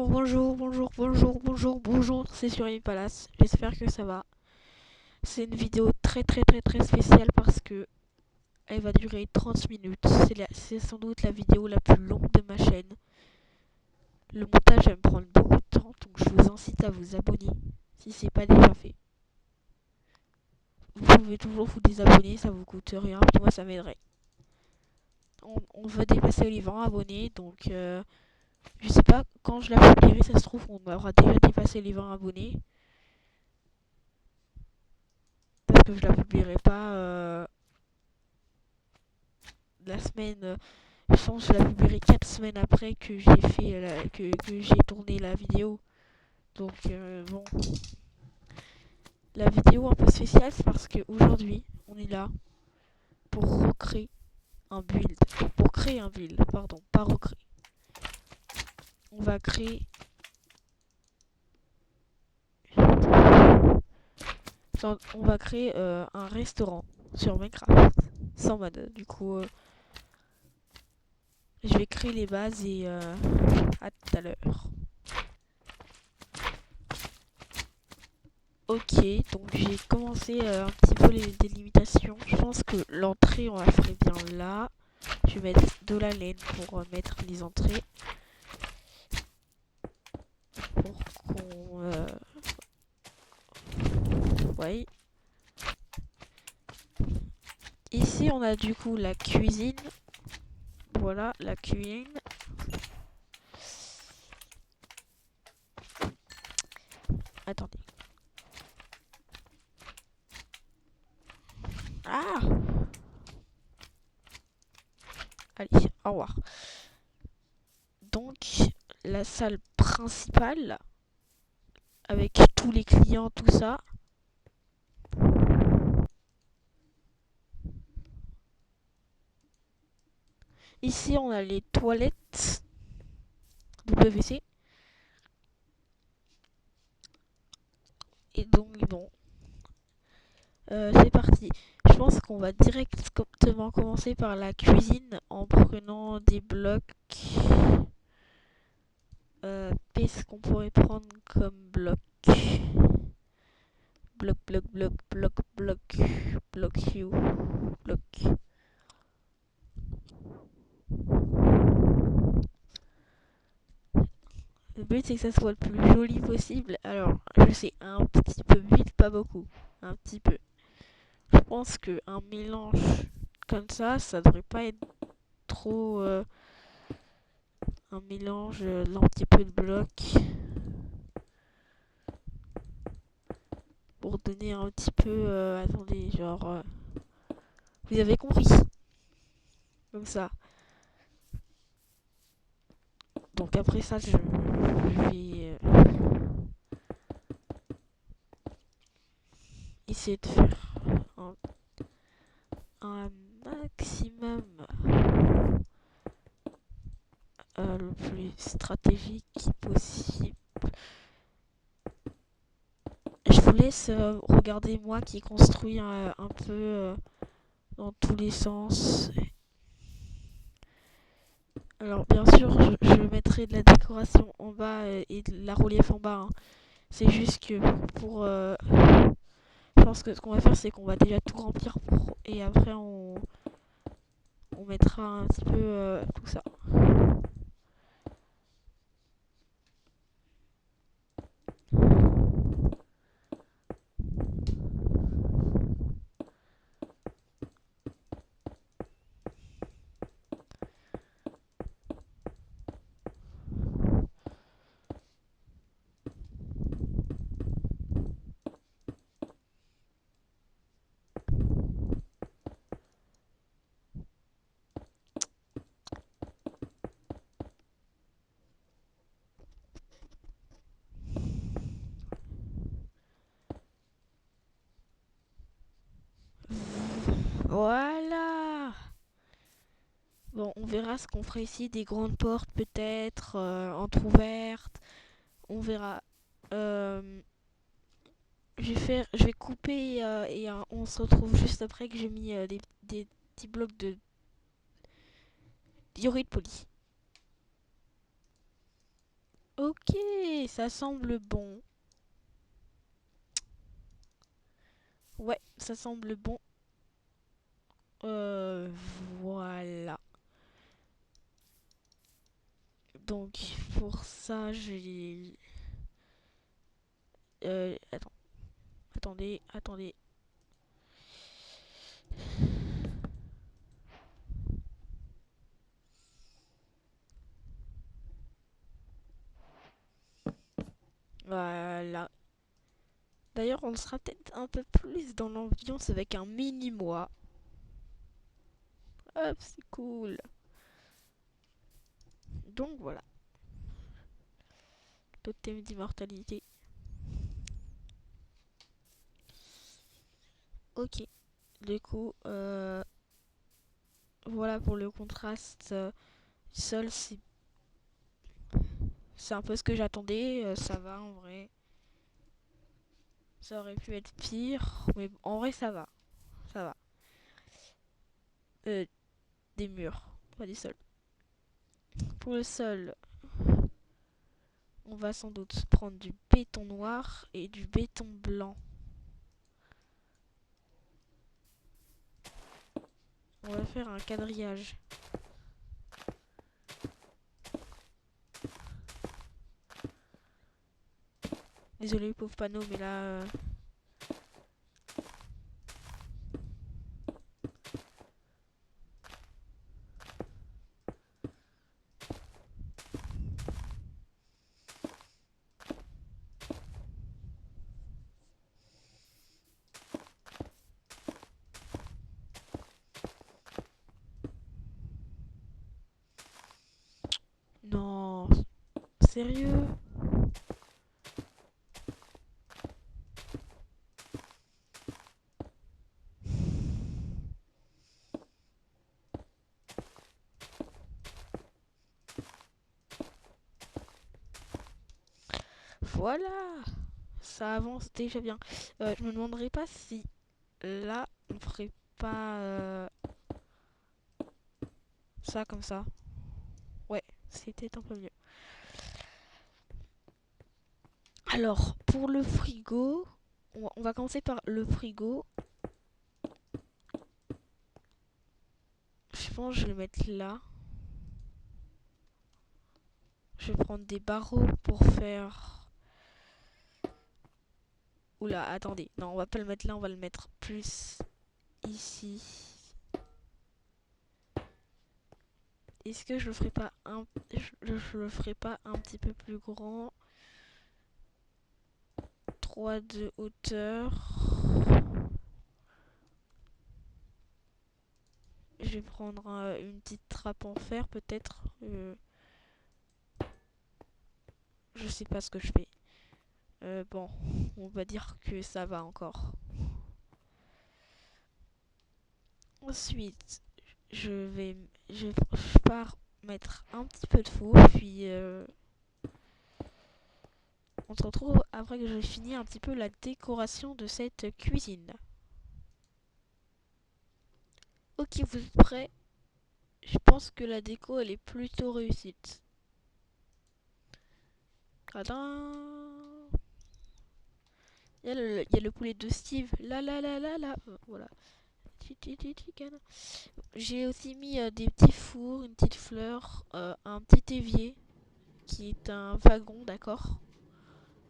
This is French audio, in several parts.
bonjour, c'est sur Palace. J'espère que ça va. C'est une vidéo très spéciale parce que elle va durer 30 minutes. C'est sans doute la vidéo la plus longue de ma chaîne. Le montage va me prendre beaucoup de temps, donc je vous incite à vous abonner si c'est pas déjà fait. Vous pouvez toujours vous désabonner, ça vous coûte rien, puis moi ça m'aiderait. On veut dépasser les 20 abonnés, donc je sais pas quand je la publierai, ça se trouve on aura déjà dépassé les 20 abonnés. Parce que je la publierai pas la semaine. Je pense que je la publierai 4 semaines après que j'ai fait que j'ai tourné la vidéo. Donc bon, la vidéo un peu spéciale, c'est parce qu'aujourd'hui on est là pour recréer un build. Pour créer un build, pardon, pas recréer. On va créer. On va créer un restaurant sur Minecraft. Sans mode. Du coup, je vais créer les bases et à tout à l'heure. Ok, donc j'ai commencé un petit peu les délimitations. Je pense que l'entrée, on la ferait bien là. Je vais mettre de la laine pour mettre les entrées. Pour qu'on... ouais. Ici, on a du coup la cuisine. Voilà, la cuisine. Attendez. Ah! Allez, au revoir. Donc, la salle principale, avec tous les clients, tout ça. Ici, on a les toilettes WC. Et donc, bon, c'est parti. Je pense qu'on va directement commencer par la cuisine en prenant des blocs. Qu'est-ce qu'on pourrait prendre comme bloc? Bloc you. Bloc. Le but c'est que ça soit le plus joli possible. Alors, je sais un petit peu vite, pas beaucoup. Un petit peu. Je pense qu'un mélange comme ça devrait pas être trop un mélange d'un petit peu de blocs pour donner un petit peu. Attendez, genre. Vous avez compris. Comme ça. Donc après ça, je vais essayer de faire un, un maximum le plus stratégique possible. Je vous laisse regarder moi qui construis un peu dans tous les sens. Alors bien sûr, je mettrai de la décoration en bas et de la relief en bas. Hein. C'est juste que pour... je pense que ce qu'on va faire, c'est qu'on va déjà tout remplir et après on mettra un petit peu tout ça. Voilà. Bon, on verra ce qu'on fera ici. Des grandes portes peut-être, entrouvertes. On verra. Euh, je vais couper et on se retrouve juste après que j'ai mis des petits blocs de diorite poli. Ok, ça semble bon. Ouais, ça semble bon. Euh, voilà. Donc pour ça, j'ai... Attends, attendez. Voilà. D'ailleurs, on sera peut-être un peu plus dans l'ambiance avec un mini-moi. Hop, c'est cool. Donc voilà, totem d'immortalité. Ok, du coup, voilà pour le contraste. Sol, c'est un peu ce que j'attendais. Ça va en vrai. Ça aurait pu être pire, mais en vrai, ça va. Ça va. Euh, des murs, pas des sols. Pour le sol, on va sans doute prendre du béton noir et du béton blanc. On va faire un quadrillage. Désolé, pauvre panneau, mais là, non, sérieux? Voilà, ça avance déjà bien. Je me demanderais pas si là, on ferait pas ça comme ça. Ouais, c'était un peu mieux. Alors, pour le frigo, on va commencer par le frigo. Je pense que je vais le mettre là. Je vais prendre des barreaux pour faire... Oula, attendez. Non, on va pas le mettre là, on va le mettre plus ici. Est-ce que je le ferai pas je le ferai pas un petit peu plus grand? 3 de hauteur. Je vais prendre une petite trappe en fer peut-être. Je sais pas ce que je fais. Bon, on va dire que ça va encore. Ensuite, je pars mettre un petit peu de four, puis on se retrouve après que j'ai fini un petit peu la décoration de cette cuisine. Ok, vous êtes prêts? Je pense que la déco elle est plutôt réussite. Tadam! Il y a le poulet de Steve. Là, là, là, là, là. Voilà. J'ai aussi mis des petits fours, une petite fleur, un petit évier qui est un wagon, d'accord?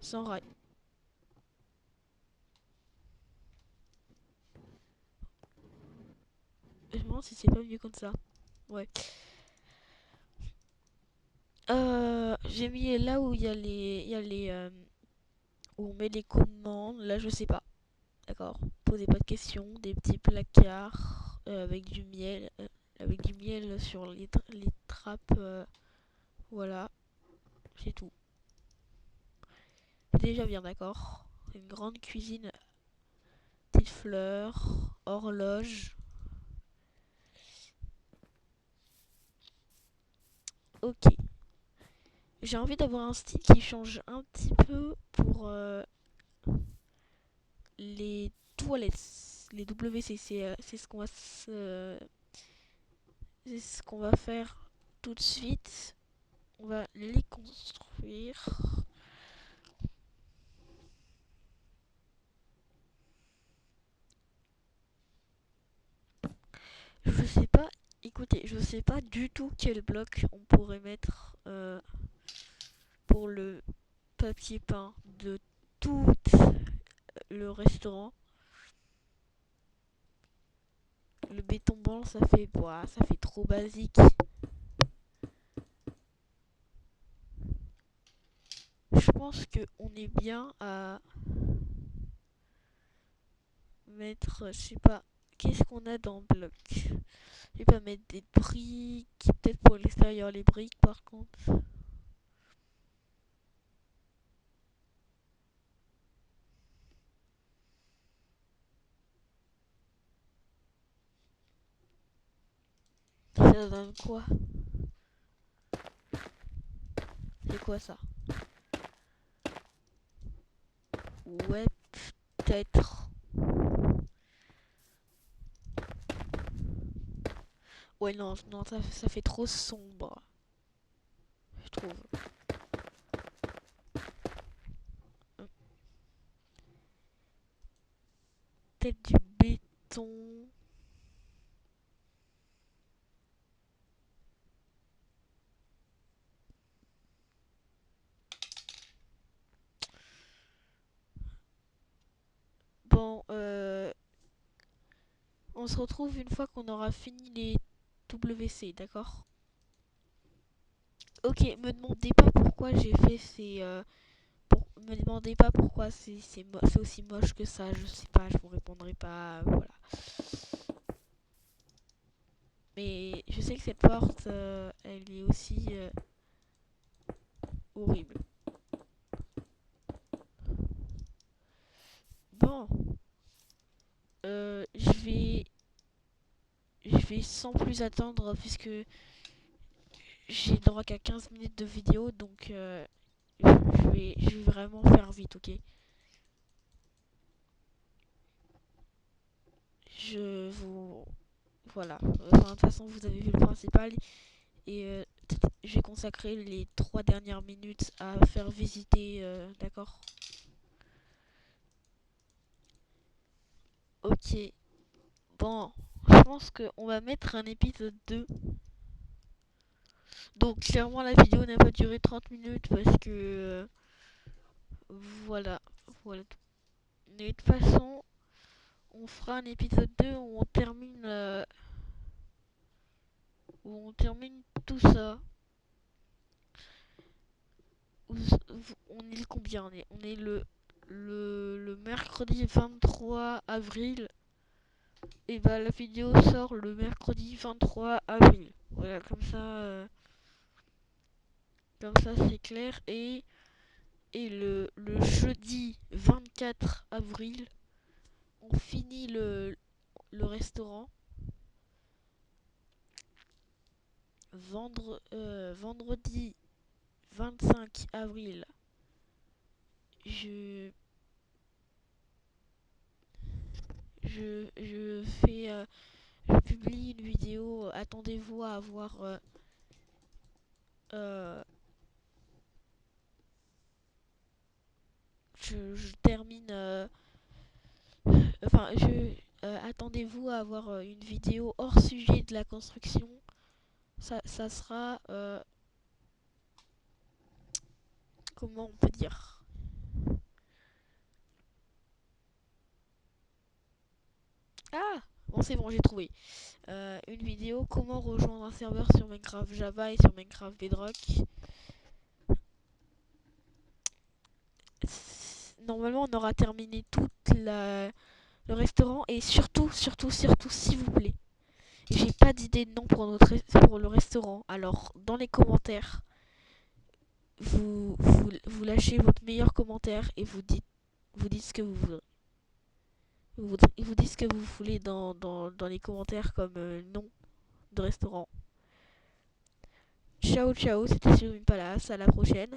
Sans rail. Je me demande si c'est pas mieux comme ça. Ouais. J'ai mis là où il y a les où on met les commandes. Là, je sais pas. D'accord. Posez pas de questions. Des petits placards avec du miel sur les trappes. Voilà. C'est tout. C'est déjà bien, d'accord. Une grande cuisine, petite fleur, horloge. Ok. J'ai envie d'avoir un style qui change un petit peu pour les toilettes. Les WC, c'est c'est ce qu'on va faire tout de suite. On va les construire. Je sais pas, écoutez, je sais pas du tout quel bloc on pourrait mettre pour le papier peint de tout le restaurant. Le béton blanc, ça fait trop basique. Je pense que on est bien à mettre, je sais pas, qu'est-ce qu'on a dans le bloc. Je vais pas mettre des briques, peut-être pour l'extérieur les briques par contre. Ça donne quoi? C'est quoi ça? Ouais, peut-être. Ouais, non, non, ça fait trop sombre, je trouve. Peut-être du béton. Bon, on se retrouve une fois qu'on aura fini les WC, d'accord? Ok, me demandez pas pourquoi j'ai fait me demandez pas pourquoi c'est aussi moche que ça, je sais pas, je vous répondrai pas, voilà. Mais je sais que cette porte, elle est aussi horrible. Bon, je vais sans plus attendre puisque j'ai le droit qu'à 15 minutes de vidéo, donc je vais vraiment faire vite, ok? Je vous... Voilà. Enfin, de toute façon, vous avez vu le principal. Et je vais consacrer les 3 dernières minutes à faire visiter, d'accord? Ok. Bon, je pense qu'on va mettre un épisode 2. Donc, clairement, la vidéo n'a pas duré 30 minutes parce que... voilà. Voilà. Mais de toute façon, on fera un épisode 2 où on termine tout ça. On est le combien? On est le mercredi 23 avril. Et bah la vidéo sort le mercredi 23 avril. Voilà, comme ça c'est clair. Et le jeudi 24 avril, on finit le restaurant. Vendredi 25 avril, je, je fais, je publie une vidéo. Attendez-vous à avoir, euh, je termine, enfin, attendez-vous à avoir une vidéo hors sujet de la construction. Ça sera, comment on peut dire? Ah, bon c'est bon, j'ai trouvé. Une vidéo comment rejoindre un serveur sur Minecraft Java et sur Minecraft Bedrock. Normalement, on aura terminé le restaurant et surtout, surtout, surtout, s'il vous plaît, j'ai pas d'idée de nom pour le restaurant. Alors, dans les commentaires, vous lâchez votre meilleur commentaire et vous dites ce que vous voulez. Vous dites ce que vous voulez dans les commentaires comme nom de restaurant. Ciao, ciao, c'était sur une palace. À la prochaine.